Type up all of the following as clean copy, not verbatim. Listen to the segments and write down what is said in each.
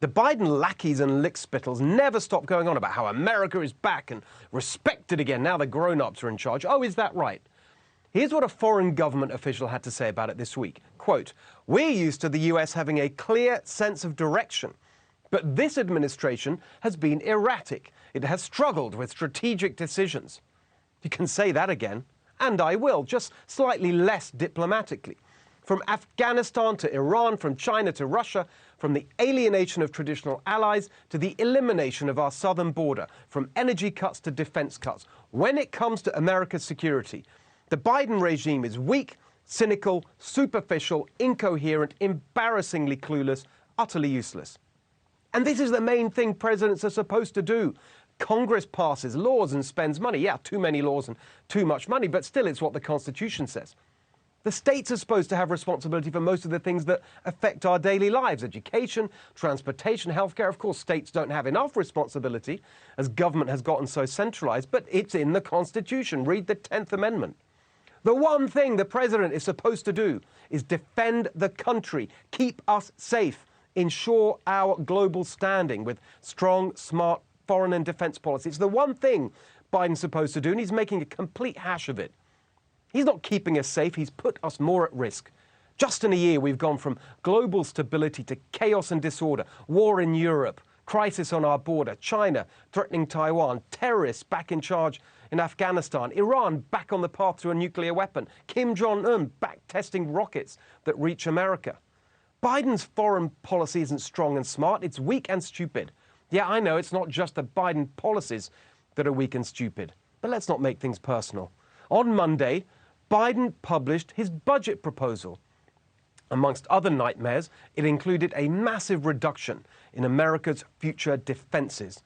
The Biden lackeys and lickspittles never stop going on about how America is back and respected again. Now the grown-ups are in charge. Oh, is that right? Here's what a foreign government official had to say about it this week. Quote, "We're used to the US having a clear sense of direction, but this administration has been erratic. It has struggled with strategic decisions." You can say that again, and I will, just slightly less diplomatically. From Afghanistan to Iran, from China to Russia, from the alienation of traditional allies to the elimination of our southern border, from energy cuts to defense cuts. When it comes to America's security, the Biden regime is weak, cynical, superficial, incoherent, embarrassingly clueless, utterly useless. And this is the main thing presidents are supposed to do. Congress passes laws and spends money. Yeah, too many laws and too much money, but still it's what the Constitution says. The states are supposed to have responsibility for most of the things that affect our daily lives: education, transportation, healthcare. Of course, states don't have enough responsibility as government has gotten so centralized, but it's in the Constitution. Read the 10th Amendment. The one thing the president is supposed to do is defend the country, keep us safe, ensure our global standing with strong, smart foreign and defense policy. It's the one thing Biden's supposed to do, and he's making a complete hash of it. He's not keeping us safe, he's put us more at risk. Just in a year, we've gone from global stability to chaos and disorder, war in Europe, crisis on our border, China threatening Taiwan, terrorists back in charge in Afghanistan, Iran back on the path to a nuclear weapon, Kim Jong-un back testing rockets that reach America. Biden's foreign policy isn't strong and smart, it's weak and stupid. Yeah, I know it's not just the Biden policies that are weak and stupid, but let's not make things personal. On Monday, Biden published his budget proposal. Amongst other nightmares, it included a massive reduction in America's future defenses.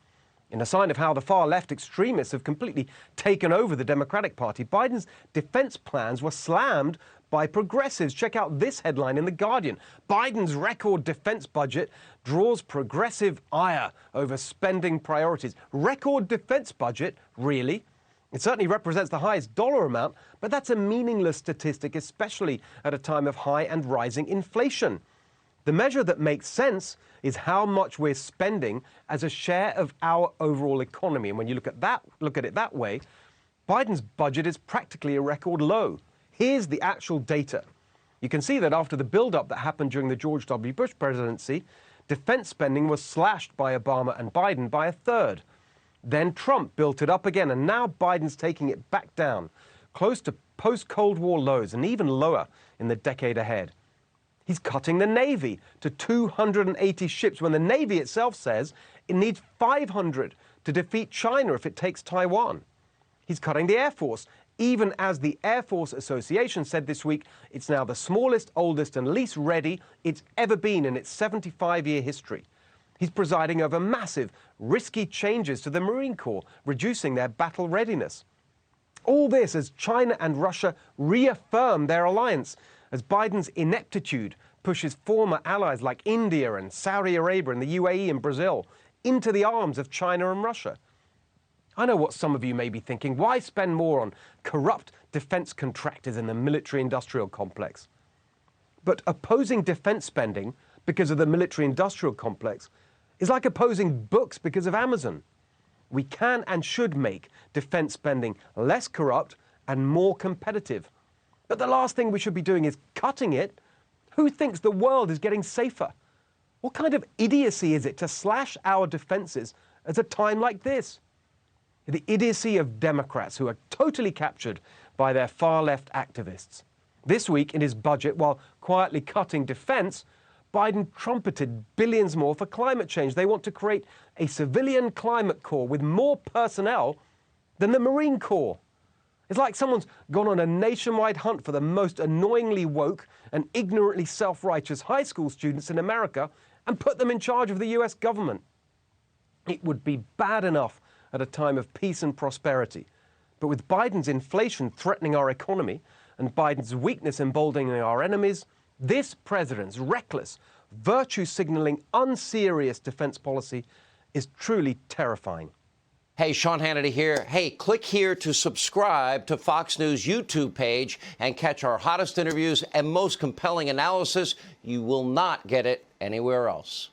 In a sign of how the far-left extremists have completely taken over the Democratic Party, Biden's defense plans were slammed by progressives. Check out this headline in The Guardian. Biden's record defense budget draws progressive ire over spending priorities. Record defense budget? Really? It certainly represents the highest dollar amount, but that's a meaningless statistic, especially at a time of high and rising inflation. The measure that makes sense is how much we're spending as a share of our overall economy. And when you look at it that way, Biden's budget is practically a record low. Here's the actual data. You can see that after the build-up that happened during the George W. Bush presidency, defense spending was slashed by Obama and Biden by a third. Then Trump built it up again, and now Biden's taking it back down, close to post-Cold War lows and even lower in the decade ahead. He's cutting the Navy to 280 ships when the Navy itself says it needs 500 to defeat China if it takes Taiwan. He's cutting the Air Force, even as the Air Force Association said this week it's now the smallest, oldest and least ready it's ever been in its 75-year history. He's presiding over massive, risky changes to the Marine Corps, reducing their battle readiness. All this as China and Russia reaffirm their alliance, as Biden's ineptitude pushes former allies like India and Saudi Arabia and the UAE and Brazil into the arms of China and Russia. I know what some of you may be thinking. Why spend more on corrupt defense contractors in the military-industrial complex? But opposing defense spending because of the military-industrial complex is like opposing books because of Amazon. We can and should make defense spending less corrupt and more competitive. But the last thing we should be doing is cutting it. Who thinks the world is getting safer? What kind of idiocy is it to slash our defenses at a time like this? The idiocy of Democrats who are totally captured by their far-left activists. This week in his budget, while quietly cutting defense, Biden trumpeted billions more for climate change. They want to create a civilian climate corps with more personnel than the Marine Corps. It's like someone's gone on a nationwide hunt for the most annoyingly woke and ignorantly self-righteous high school students in America and put them in charge of the US government. It would be bad enough at a time of peace and prosperity. But with Biden's inflation threatening our economy and Biden's weakness emboldening our enemies, this president's reckless, virtue-signaling, unserious defense policy is truly terrifying. Hey, Sean Hannity here. Hey, click here to subscribe to Fox News YouTube page and catch our hottest interviews and most compelling analysis. You will not get it anywhere else.